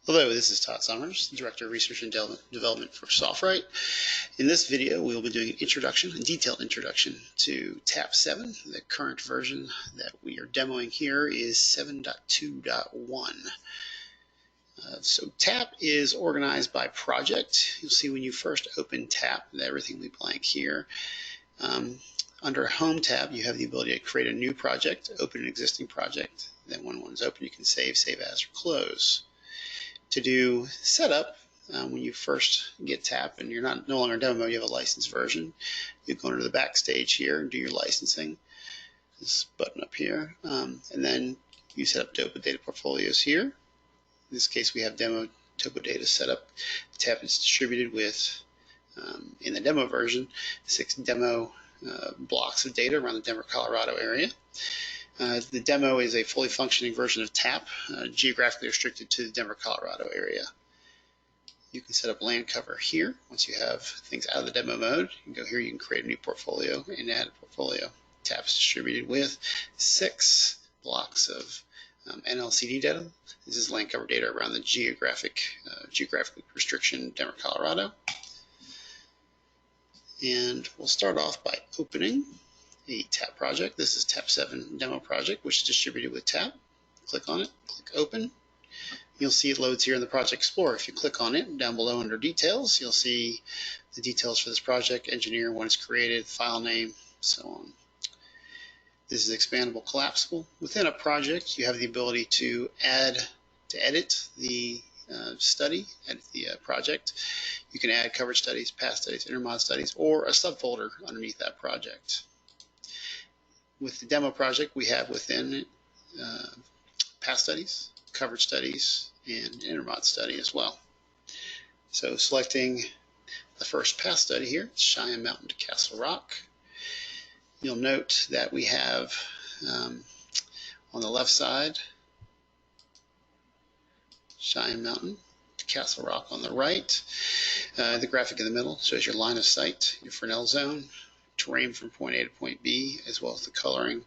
Hello, this is Todd Summers, Director of Research and Development for SoftWrite. In this video, we will be doing a detailed introduction to TAP 7. The current version that we are demoing here is 7.2.1. So TAP is organized by project. You'll see when you first open TAP, everything will be blank here. Under Home tab, you have the ability to create a new project, open an existing project. Then when one's open, you can save as, or close. To do setup, when you first get TAP and you're no longer in demo mode, you have a licensed version, you go into the backstage here and do your licensing. This button up here, and then you set up Topo Data portfolios here. In this case, we have demo Topo Data set up. TAP is distributed with, in the demo version, 6 demo blocks of data around the Denver, Colorado area. The demo is a fully functioning version of TAP, geographically restricted to the Denver, Colorado area. You can set up land cover here. Once you have things out of the demo mode, you can go here, you can create a new portfolio and add a portfolio. TAP is distributed with 6 blocks of NLCD data. This is land cover data around the geographic restriction Denver, Colorado. And we'll start off by opening a TAP project. This is TAP 7 demo project, which is distributed with TAP. Click on it, click open. You'll see it loads here in the Project Explorer. If you click on it, down below under details, you'll see the details for this project, engineer, when it's created, file name, so on. This is expandable, collapsible. Within a project, you have the ability to edit the study, edit the project. You can add coverage studies, past studies, intermod studies, or a subfolder underneath that project. With the demo project, we have within past studies, coverage studies, and intermod study as well. So selecting the first past study here, Cheyenne Mountain to Castle Rock. You'll note that we have on the left side, Cheyenne Mountain to Castle Rock on the right. The graphic in the middle shows your line of sight, your Fresnel zone, terrain from point A to point B, as well as the coloring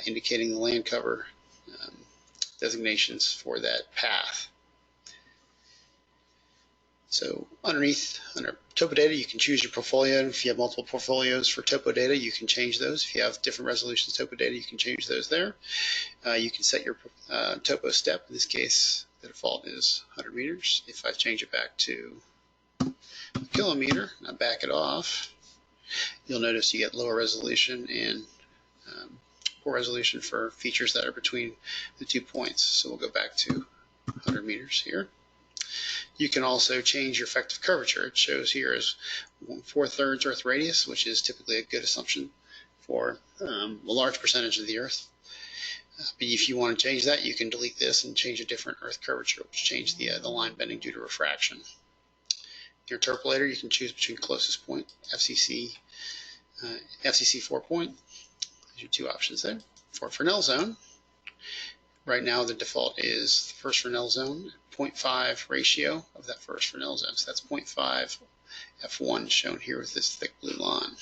indicating the land cover designations for that path. So under Topo Data, you can choose your portfolio. If you have multiple portfolios for Topo Data, you can change those. If you have different resolutions Topo Data, you can change those there. You can set your topo step. In this case, the default is 100 meters. If I change it back to a kilometer, and I back it off, you'll notice you get lower resolution and poor resolution for features that are between the 2 points. So we'll go back to 100 meters here. You can also change your effective curvature. It shows here as 1/4 Earth radius, which is typically a good assumption for a large percentage of the Earth. But if you want to change that, you can delete this and change a different Earth curvature, which change the line bending due to refraction. Your interpolator, you can choose between closest point, FCC 4 point. These are 2 options there. For Fresnel zone, right now the default is the first Fresnel zone, 0.5 ratio of that first Fresnel zone. So that's 0.5 F1 shown here with this thick blue line.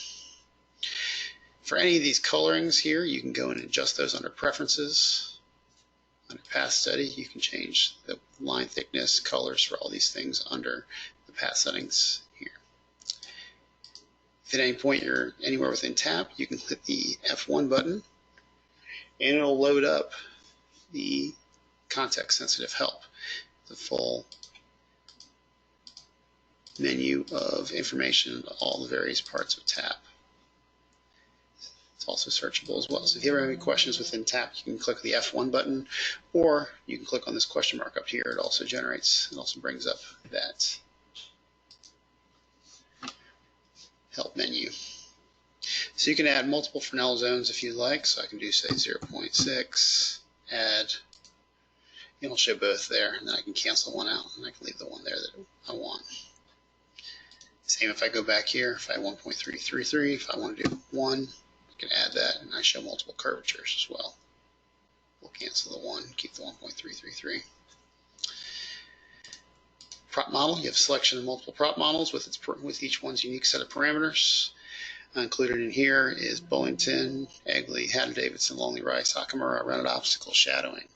For any of these colorings here, you can go and adjust those under preferences. Under past study, you can change the line thickness, colors for all these things under the past settings here. If at any point you're anywhere within TAP, you can click the F1 button and it'll load up the context-sensitive help, the full menu of information on all the various parts of TAP. It's also searchable as well. So if you ever have any questions within TAP, you can click the F1 button, or you can click on this question mark up here. It also brings up that help menu. So you can add multiple Fresnel zones if you like. So I can do, say, 0.6, add, it'll show both there, and then I can cancel one out, and I can leave the one there that I want. Same if I go back here, if I have 1.333, if I want to do 1, I can add that, and I show multiple curvatures as well. We'll cancel the 1, keep the 1.333. Prop model, you have a selection of multiple prop models with each one's unique set of parameters. Included in here is Bullington, Egley, Hatter-Davidson, Lonely Rice, Hakamura, Rounded Obstacle, Shadowing,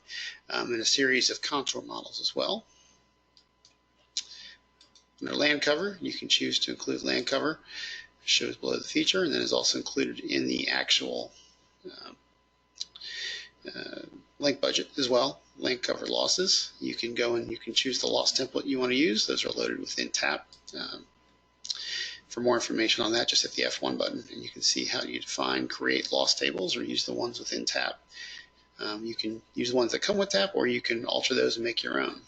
and a series of contour models as well. Under land cover, you can choose to include land cover. It shows below the feature, and then is also included in the actual link budget as well. Link cover losses. You can go and you can choose the loss template you want to use. Those are loaded within TAP. For more information on that, just hit the F1 button, and you can see how you define, create loss tables, or use the ones within TAP. You can use the ones that come with TAP, or you can alter those and make your own.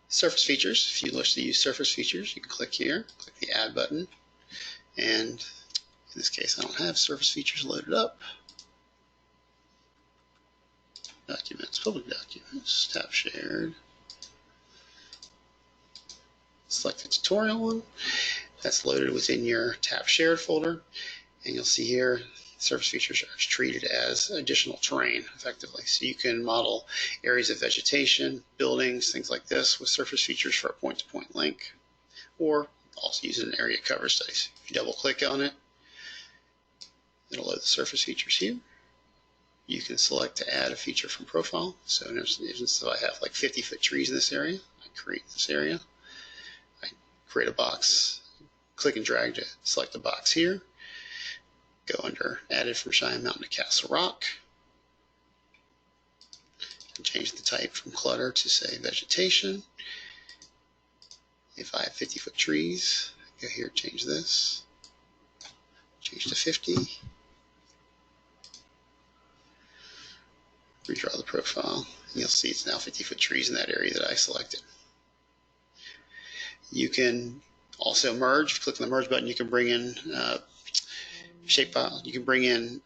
Surface features. If you wish to use surface features, you can click here, click the Add button, and in this case, I don't have surface features loaded up. Documents, public documents, TAP shared. Select the tutorial one. That's loaded within your TAP shared folder, and you'll see here surface features are treated as additional terrain effectively. So you can model areas of vegetation, buildings, things like this with surface features for a point-to-point link, or also use it in area cover studies. If you double click on it, it'll load the surface features here. You can select to add a feature from profile. So in this instance, if I have like 50-foot trees in this area, I create this area. I create a box, click and drag to select the box here. Go under added from Cheyenne Mountain to Castle Rock. And change the type from clutter to say vegetation. If I have 50-foot trees, go here, change this. Change to 50. Redraw the profile. And you'll see it's now 50-foot trees in that area that I selected. You can also merge. If you click on the merge button, you can bring in shapefile. You can bring in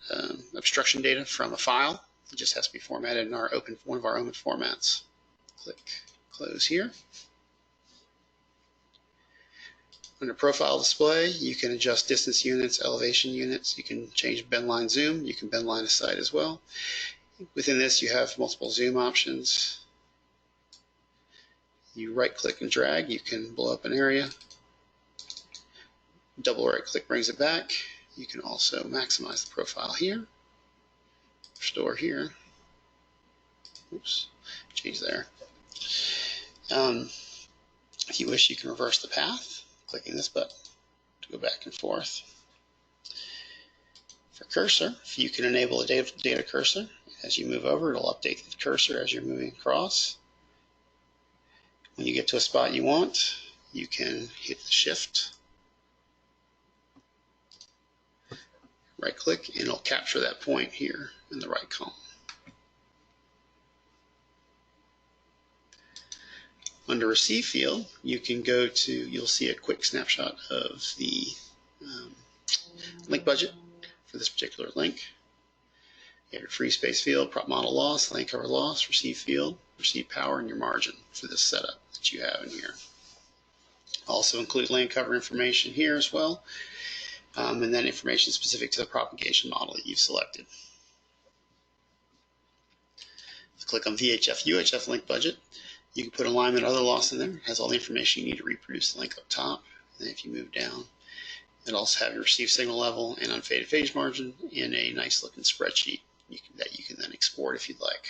obstruction data from a file. It just has to be formatted in our one of our open formats. Click close here. Under profile display, you can adjust distance units, elevation units. You can change bend line zoom. You can bend line of sight as well. Within this, you have multiple zoom options. You right click and drag. You can blow up an area. Double right click brings it back. You can also maximize the profile here. Restore here. Oops, change there. If you wish, you can reverse the path, clicking this button to go back and forth. For cursor, you can enable a data cursor. As you move over, it'll update the cursor as you're moving across. When you get to a spot you want, you can hit the shift, right click, and it'll capture that point here in the right column. Under receive field, you can go to, you'll see a quick snapshot of the link budget for this particular link. You have your free space field, prop model loss, lane cover loss, receive field, receive power, and your margin for this setup that you have in here. Also include lane cover information here as well, and then information specific to the propagation model that you've selected. If you click on VHF UHF link budget, you can put alignment or other loss in there. It has all the information you need to reproduce the link up top. And then if you move down, it'll also have your receive signal level and unfaded phase margin in a nice looking spreadsheet that you can then export if you'd like.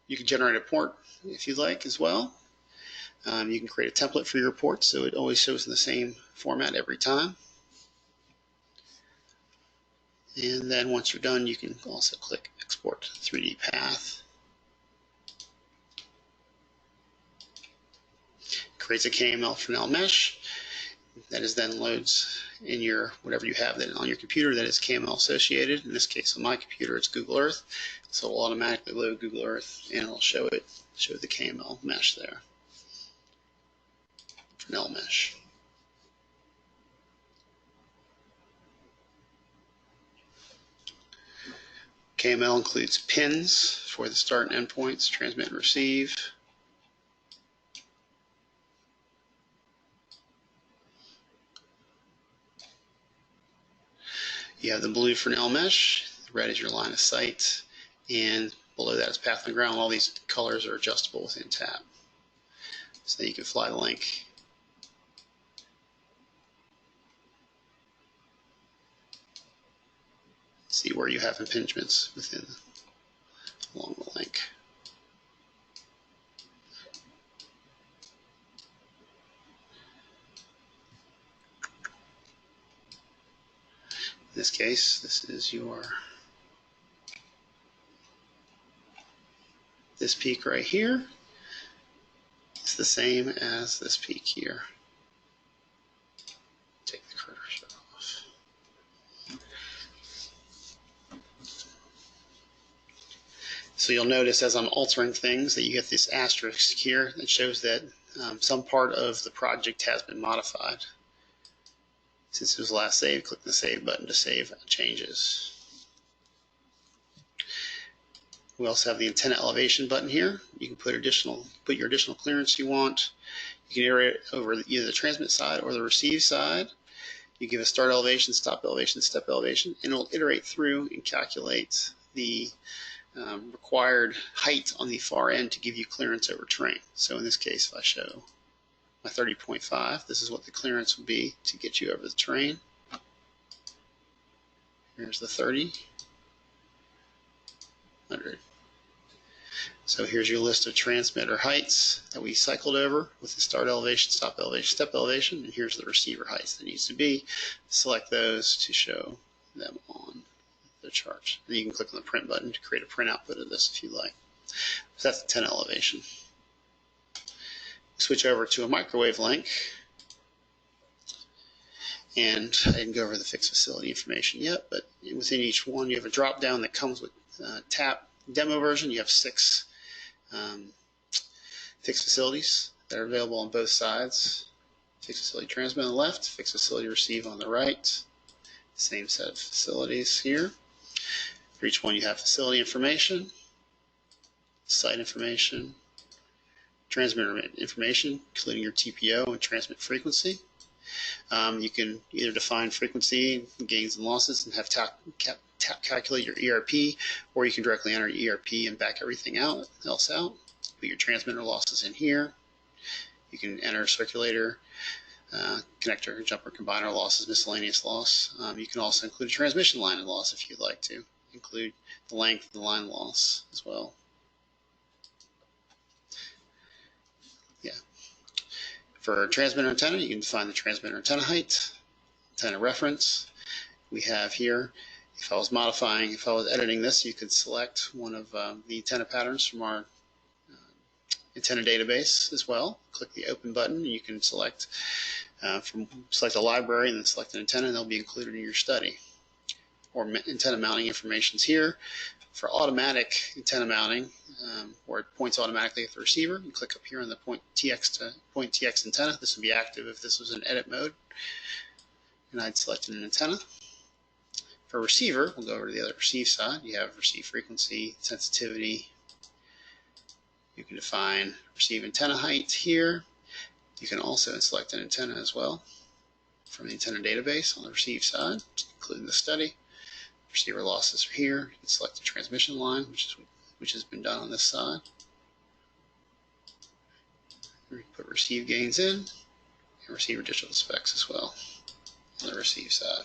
You can generate a report if you'd like as well. You can create a template for your report so it always shows in the same format every time. And then once you're done, you can also click export to 3D path. Creates a KML for Nel Mesh that is then loads in your whatever you have that on your computer that is KML associated. In this case on my computer it's Google Earth, so it'll automatically load Google Earth and it'll show the KML mesh there for Nel Mesh. KML includes pins for the start and end points, transmit and receive. You have the blue for Nel Mesh, the red is your line of sight, and below that is path and ground. All these colors are adjustable within TAP, so that you can fly the link. See where you have impingements along the link. this case, this is this peak right here. It's the same as this peak here. Take the cursor off. So you'll notice as I'm altering things that you get this asterisk here that shows that some part of the project has been modified. Since it was last saved, click the Save button to save changes. We also have the antenna elevation button here. You can put your additional clearance you want. You can iterate over either the transmit side or the receive side. You give a start elevation, stop elevation, step elevation, and it'll iterate through and calculate the required height on the far end to give you clearance over terrain. So in this case, if I show my 30.5, this is what the clearance would be to get you over the terrain. Here's the 30, 100. So here's your list of transmitter heights that we cycled over with the start elevation, stop elevation, step elevation, and here's the receiver heights that needs to be. Select those to show them on the chart. And you can click on the print button to create a print output of this if you like. So that's the antenna elevation. Switch over to a microwave link, and I didn't go over the fixed facility information yet, but within each one you have a drop down that comes with TAP demo version. You have 6 fixed facilities that are available on both sides. Fixed facility transmit on the left, fixed facility receive on the right. Same set of facilities here. For each one you have facility information, site information, transmitter information, including your TPO and transmit frequency. You can either define frequency, gains and losses, and have TAP calculate your ERP, or you can directly enter ERP and back everything else out. Put your transmitter losses in here. You can enter circulator, connector, jumper, combiner losses, miscellaneous loss. You can also include a transmission line and loss if you'd like to. Include the length of the line loss as well. For transmitter antenna, you can define the transmitter antenna height, antenna reference. We have here, if I was editing this, you could select one of the antenna patterns from our antenna database as well. Click the open button, and you can select a library and then select an antenna, and they'll be included in your study. Or antenna mounting information is here. For automatic antenna mounting, where it points automatically at the receiver, you click up here on the point TX antenna. This would be active if this was in edit mode. And I'd select an antenna. For receiver, we'll go over to the other receive side. You have receive frequency, sensitivity. You can define receive antenna height here. You can also select an antenna as well from the antenna database on the receive side, including the study. Receiver losses are here. You can select the transmission line, which has been done on this side. Put receive gains in, and receiver digital specs as well on the receive side.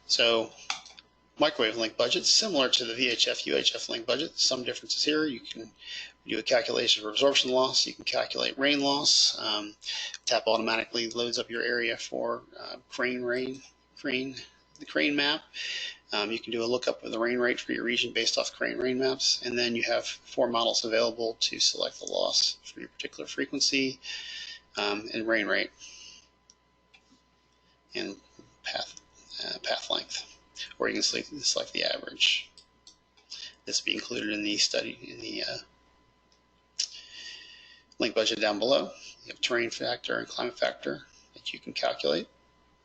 So microwave link budget, similar to the VHF UHF link budget. Some differences here. You can do a calculation for absorption loss. You can calculate rain loss. TAP automatically loads up your area for the crane map. You can do a lookup of the rain rate for your region based off crane rain maps, and then you have 4 models available to select the loss for your particular frequency and rain rate and path length. Or you can select the average. This will be included in the study in the link budget down below. You have terrain factor and climate factor that you can calculate.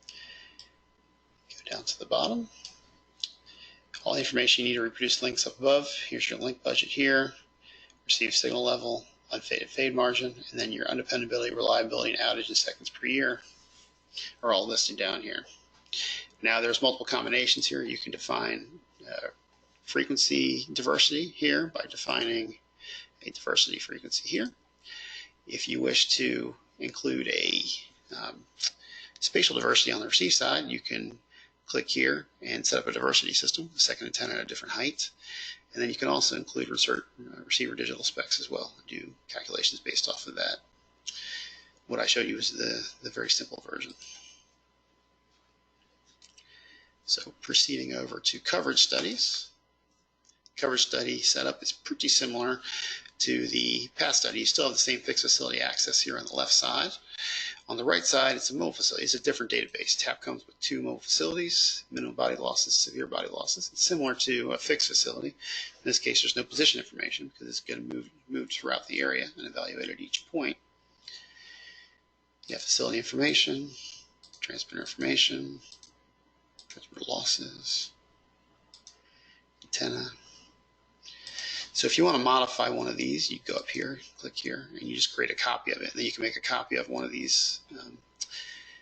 Go down to the bottom. All the information you need to reproduce links up above. Here's your link budget here, receive signal level, unfaded fade margin, and then your undependability, reliability, and outage in seconds per year are all listed down here. Now there's multiple combinations here. You can define frequency diversity here by defining a diversity frequency here. If you wish to include a spatial diversity on the receive side, you can click here and set up a diversity system, a second antenna at a different height. And then you can also include receiver digital specs as well, do calculations based off of that. What I showed you is the very simple version. So proceeding over to coverage studies. Coverage study setup is pretty similar to the past study. You still have the same fixed facility access here on the left side. On the right side, it's a mobile facility. It's a different database. TAP comes with 2 mobile facilities, minimum body losses, severe body losses. It's similar to a fixed facility. In this case, there's no position information because it's going to move throughout the area and evaluate at each point. You have facility information, transmitter information, transmitter losses, antenna. So if you want to modify one of these, you go up here, click here, and you just create a copy of it. And then you can make a copy of one of these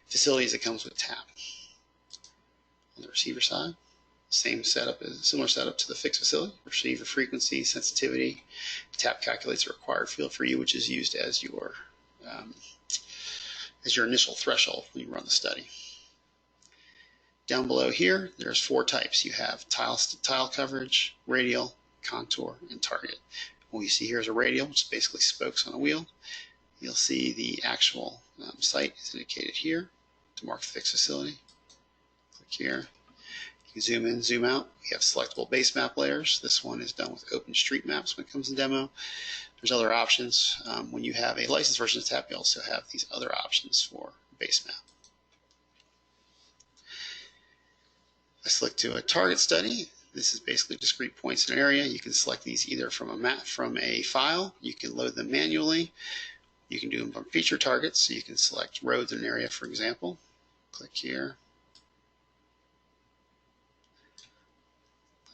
facilities that comes with TAP. On the receiver side, same setup, similar setup to the fixed facility. Receiver frequency, sensitivity. TAP calculates a required field for you, which is used as your initial threshold when you run the study. Down below here, there's 4 types. You have tile coverage, radial, contour, and target. What you see here is a radial, which is basically spokes on a wheel. You'll see the actual site is indicated here to mark the fixed facility. Click here. You can zoom in, zoom out. We have selectable base map layers. This one is done with OpenStreetMaps when it comes to demo. There's other options. When you have a licensed version of TAP, you also have these other options for base map. I select to a target study. This is basically discrete points in an area. You can select these either from a map, from a file. You can load them manually. You can do them from feature targets. So you can select roads in an area, for example. Click here.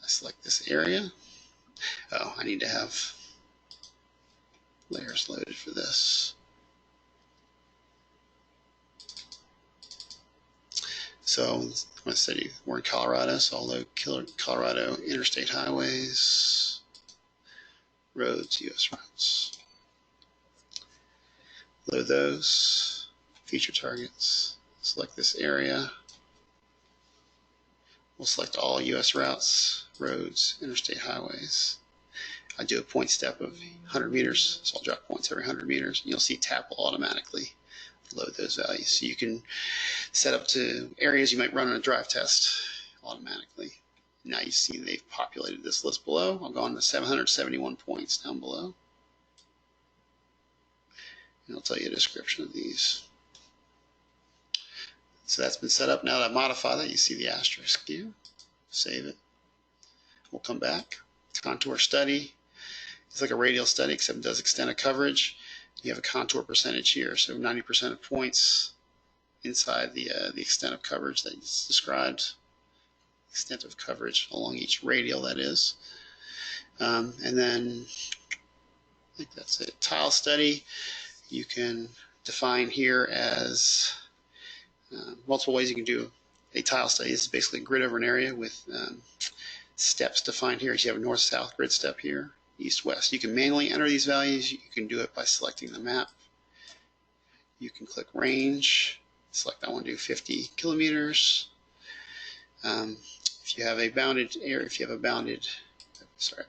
I select this area. Oh, I need to have layers loaded for this. So I'm going to say we're in Colorado, so I'll load Colorado interstate highways, roads, U.S. routes. Load those, feature targets, select this area. We'll select all U.S. routes, roads, interstate highways. I do a point step of 100 meters, so I'll drop points every 100 meters, and you'll see TAP will automatically load those values. So you can set up to areas you might run on a drive test automatically. Now you see they've populated this list below. I'll go on to 771 points down below. And I'll tell you a description of these. So that's been set up. Now that I modify that, you see the asterisk here. Save it. We'll come back. Contour study. It's like a radial study, except it does extent of coverage. You have a contour percentage here, so 90% of points inside the extent of coverage that is described. Extent of coverage along each radial, that is. And then I think that's it. Tile study, you can define here as multiple ways you can do a tile study. This is basically a grid over an area with steps defined here. So you have a north-south grid step here, east-west. You can manually enter these values. You can do it by selecting the map. You can click range. Select I want to do 50 kilometers. If you have a bounded area, if you have a bounded,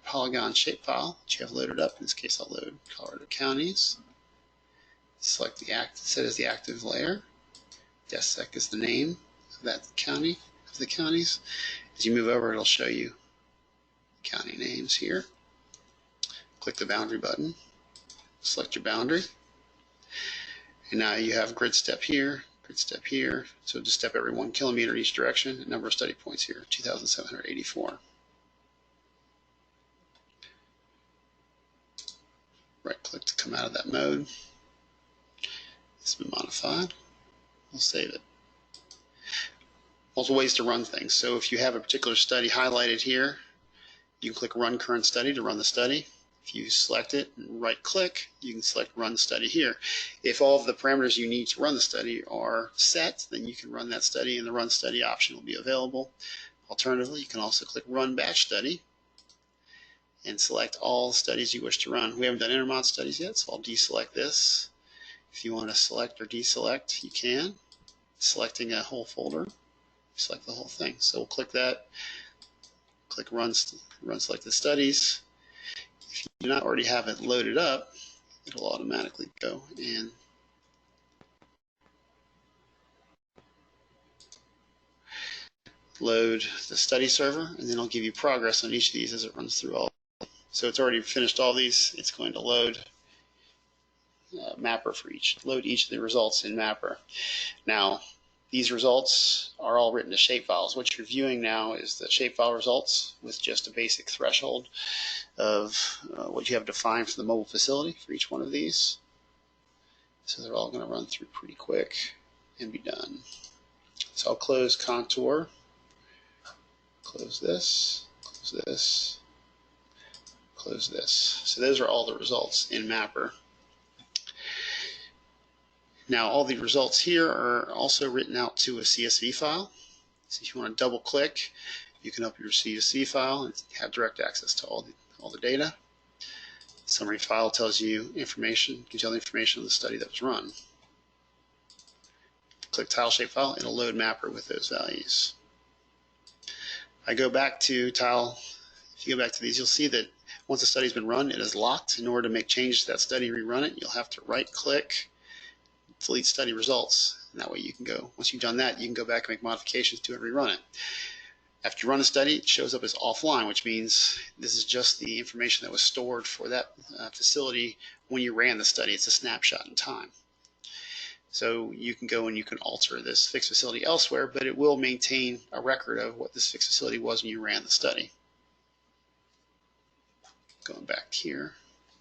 polygon shapefile that you have loaded up, in this case I'll load Colorado counties. Select the set as the active layer. DESSEC is the name of that county, of the counties. As you move over, it'll show you county names here. Click the boundary button. Select your boundary. And now you have grid step here, grid step here. So just step every 1 kilometer each direction. And number of study points here, 2,784. Right click to come out of that mode. It's been modified. We'll save it. Multiple ways to run things. So if you have a particular study highlighted here, you can click Run Current Study to run the study. If you select it and right click, you can select Run Study here. If all of the parameters you need to run the study are set, then you can run that study and the Run Study option will be available. Alternatively, you can also click Run Batch Study and select all studies you wish to run. We haven't done intermod studies yet, so I'll deselect this. If you want to select or deselect, you can. Selecting a whole folder, select the whole thing. So we'll click that, click Run Selected Studies. If you do not already have it loaded up, it'll automatically go and load the study server, and then it'll give you progress on each of these as it runs through all. So it's already finished all these. It's going to load Mapper for load each of the results in Mapper. Now, these results are all written to shapefiles. What you're viewing now is the shapefile results with just a basic threshold of what you have defined for the mobile facility for each one of these. So they're all going to run through pretty quick and be done. So I'll close Contour, close this, close this. So those are all the results in Mapper. Now all the results here are also written out to a CSV file. So if you want to double click, you can open your CSV file and have direct access to all the data. The summary file tells you information, gives you all the information on the study that was run. Click Tile Shapefile, it'll load Mapper with those values. I go back to Tile. If you go back to these, you'll see that once a study's been run, it is locked. In order to make changes to that study and rerun it, you'll have to right-click, delete study results, and that way you can go, once you've done that, you can go back and make modifications to it and rerun it. After you run a study, it shows up as offline, which means this is just the information that was stored for that facility when you ran the study. It's a snapshot in time. So you can go and you can alter this fixed facility elsewhere, but it will maintain a record of what this fixed facility was when you ran the study. Going back here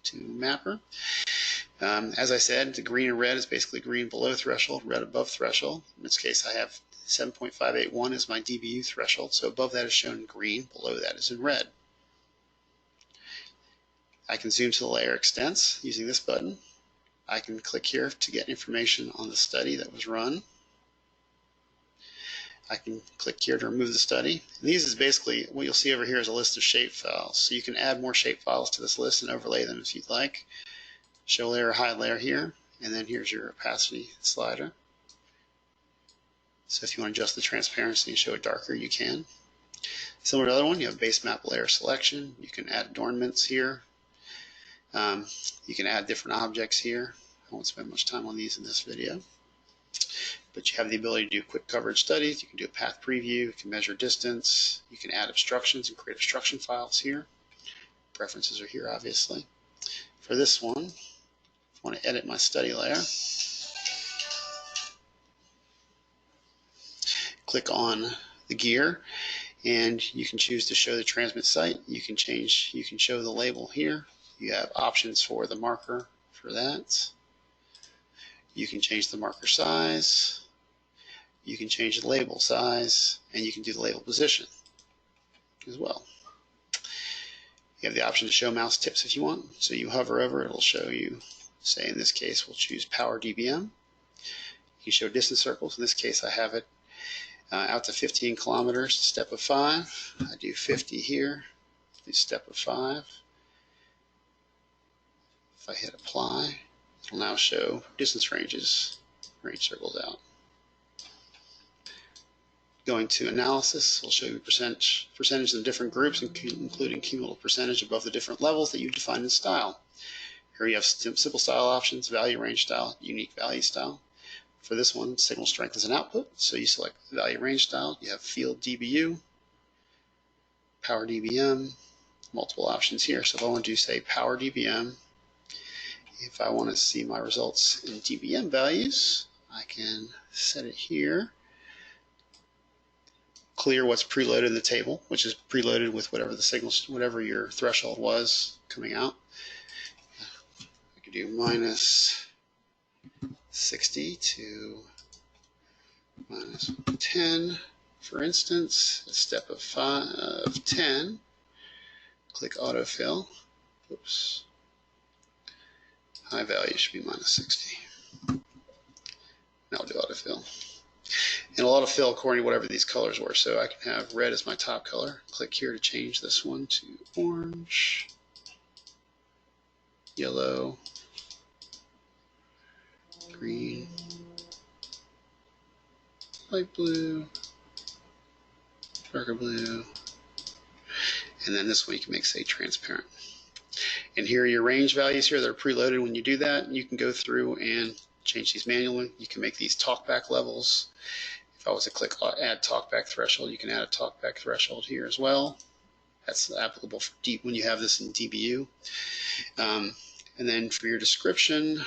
to Mapper. As I said, the green and red is basically green below threshold, red above threshold. In this case, I have 7.581 as my dBu threshold, so above that is shown in green, below that is in red. I can zoom to the layer extents using this button. I can click here to get information on the study that was run. I can click here to remove the study. And these is basically, what you'll see over here is a list of shape files. So you can add more shape files to this list and overlay them if you'd like. Show layer, hide layer here, and then here's your opacity slider. So if you want to adjust the transparency and show it darker, you can. Similar to the other one, you have base map layer selection. You can add adornments here. You can add different objects here. I won't spend much time on these in this video. But you have the ability to do quick coverage studies. You can do a path preview. You can measure distance. You can add obstructions and create obstruction files here. Preferences are here, obviously. For this one, I want to edit my study layer. Click on the gear, and you can choose to show the transmit site. You can show the label here. You have options for the marker for that. You can change the marker size. You can change the label size, and you can do the label position as well. You have the option to show mouse tips if you want. So you hover over, it'll show you, say in this case, we'll choose Power DBM. You can show distance circles. In this case, I have it out to 15 kilometers, step of 5. I do 50 here, do step of 5. If I hit apply, it'll now show distance ranges, range circles out. Going to analysis, we'll show you percentage in different groups, including cumulative percentage above the different levels that you've defined in style. Here you have simple style options, value range style, unique value style. For this one, signal strength is an output, so you select the value range style. You have field dBu, power dBm, multiple options here. So if I want to do, say, power dBm, if I want to see my results in dBm values, I can set it here. Clear what's preloaded in the table, which is preloaded with whatever the signal, whatever your threshold was coming out. I could do minus 60 to minus 10, for instance, a step of 10. Click autofill. Oops. High value should be minus 60. Now I'll do autofill. And a lot of fill according to whatever these colors were. So I can have red as my top color. Click here to change this one to orange, yellow, green, light blue, darker blue, and then this one you can make, say, transparent. And here are your range values here. They're preloaded when you do that. You can go through and change these manually. You can make these talkback levels. If I was to click add talkback threshold, you can add a talkback threshold here as well. That's applicable for when you have this in DBU. And then for your description,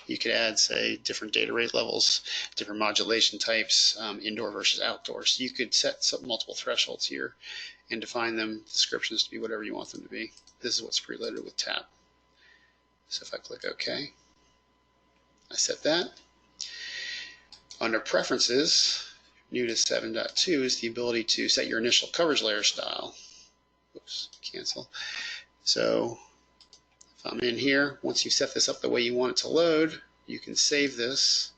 you could add, say, different data rate levels, different modulation types, indoor versus outdoor. So you could set multiple thresholds here and define them, descriptions, to be whatever you want them to be. This is what's preloaded with TAP. So if I click OK, I set that. Under Preferences, new to 7.2 is the ability to set your initial coverage layer style. Oops, cancel. So if I'm in here, once you set this up the way you want it to load, you can save this.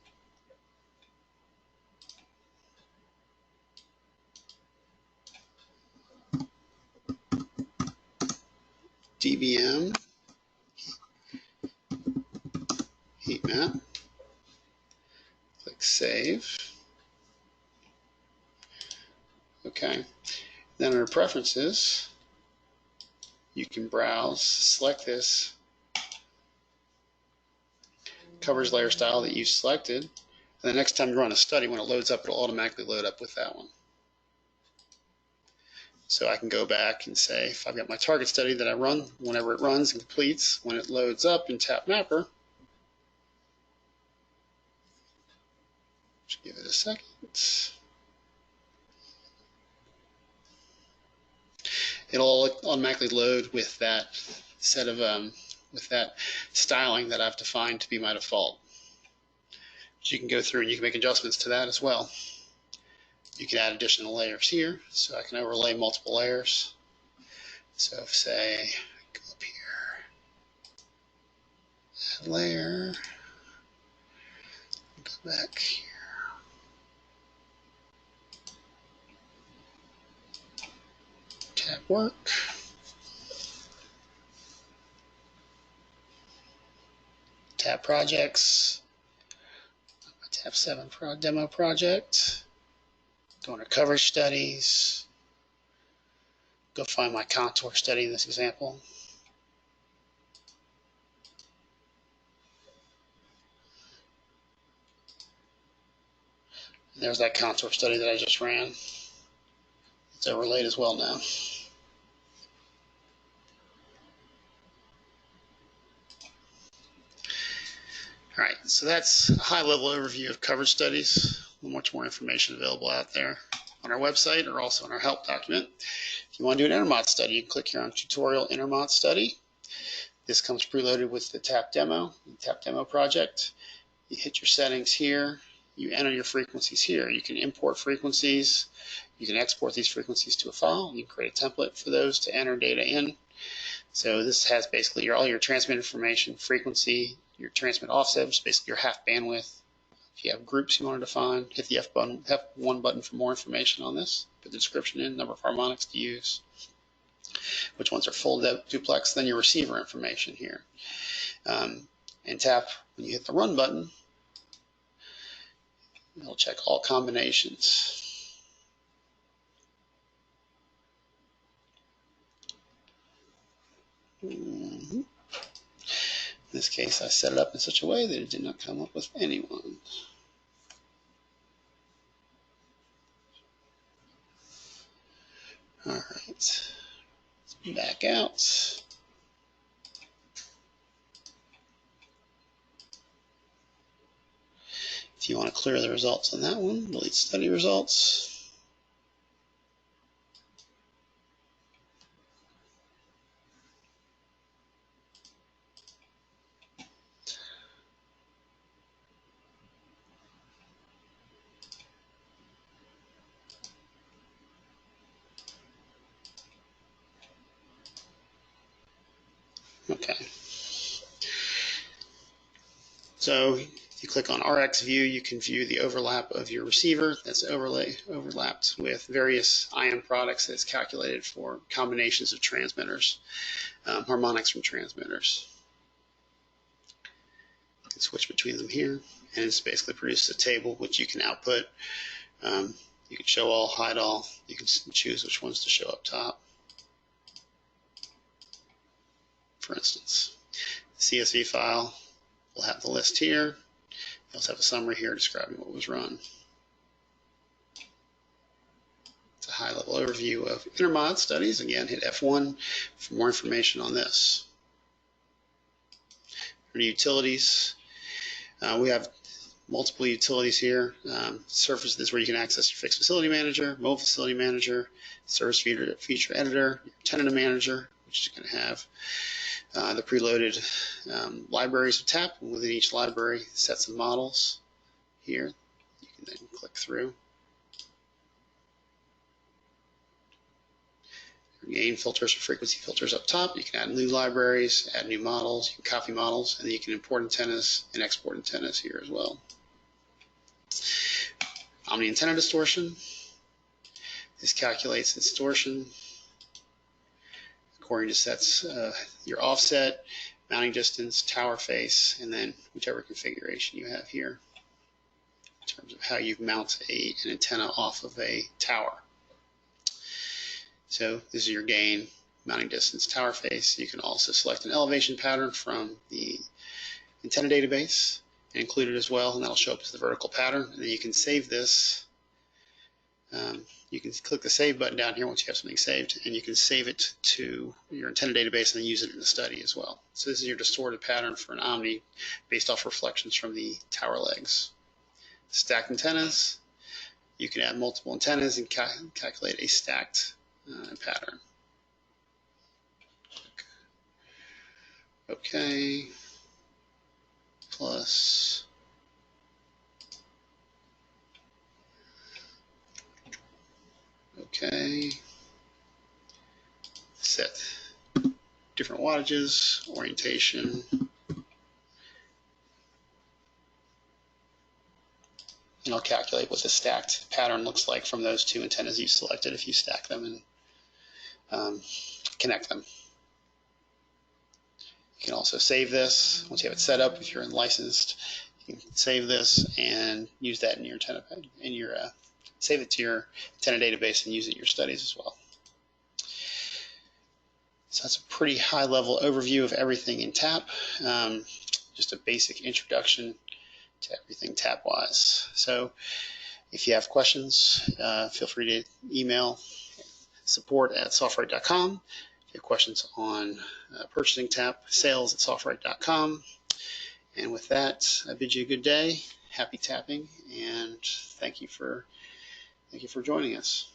DBM heat map. Click Save. Okay. Then under Preferences, you can browse, select this coverage layer style that you selected, and the next time you run a study, when it loads up, it'll automatically load up with that one. So I can go back and say, if I've got my target study that I run, whenever it runs and completes, when it loads up in TAP Mapper, just give it a second. It'll automatically load with that set of with that styling that I've defined to be my default. So you can go through and you can make adjustments to that as well. You can add additional layers here, so I can overlay multiple layers. So if, say, go up here, add layer, go back here. Tab work. Tab projects. My tab 7 demo project. Go under coverage studies. Go find my contour study in this example. And there's that contour study that I just ran. It's overlaid as well now. All right, so that's a high-level overview of coverage studies. Much more information available out there on our website or also in our help document. If you want to do an Intermod study, you can click here on Tutorial Intermod Study. This comes preloaded with the TAP demo, project. You hit your settings here. You enter your frequencies here. You can import frequencies. You can export these frequencies to a file. You can create a template for those to enter data in. So this has basically all your transmit information, frequency, your transmit offset, which is basically your half bandwidth. If you have groups you want to define, hit the F1 button for more information on this. Put the description in, number of harmonics to use, which ones are full duplex, then your receiver information here. And tap, when you hit the run button, it'll check all combinations. In this case, I set it up in such a way that it did not come up with anyone. All right, let's back out. If you want to clear the results on that one, delete study results. Okay. So if you click on RX View, you can view the overlap of your receiver that's overlapped with various ion products that's calculated for combinations of transmitters, harmonics from transmitters. You can switch between them here, and it's basically produces a table which you can output. You can show all, hide all. You can choose which ones to show up top. For instance, the CSV file will have the list here. You also have a summary here describing what was run. high-level overview of intermod studies. Again, hit F1 for more information on this. Under utilities, we have multiple utilities here. Surface is where you can access your fixed facility manager, mobile facility manager, service feature editor, your tenant manager, which is going to have the preloaded libraries of TAP, and within each library, sets of models here. You can then click through. Gain filters or frequency filters up top. You can add new libraries, add new models, you can copy models, and then you can import antennas and export antennas here as well. Omni antenna distortion. This calculates the distortion according to sets your offset, mounting distance, tower face, and then whichever configuration you have here in terms of how you mount an antenna off of a tower. So this is your gain, mounting distance, tower face. You can also select an elevation pattern from the antenna database and include it as well, and that'll show up as the vertical pattern. And then you can save this. You can click the save button down here once you have something saved, and you can save it to your antenna database and then use it in the study as well. So this is your distorted pattern for an Omni based off reflections from the tower legs. Stacked antennas. You can add multiple antennas and calculate a stacked pattern. Okay. Plus. Okay. Set different wattages, orientation. And I'll calculate what the stacked pattern looks like from those two antennas you selected if you stack them and connect them. You can also save this once you have it set up. If you're licensed, you can save this and use that in your antenna, save it to your antenna database and use it in your studies as well. So that's a pretty high-level overview of everything in TAP. Just a basic introduction to everything TAP-wise. So if you have questions, feel free to email support@softright.com. If you have questions on purchasing TAP, sales@softright.com. And with that, I bid you a good day, happy tapping, and thank you for joining us.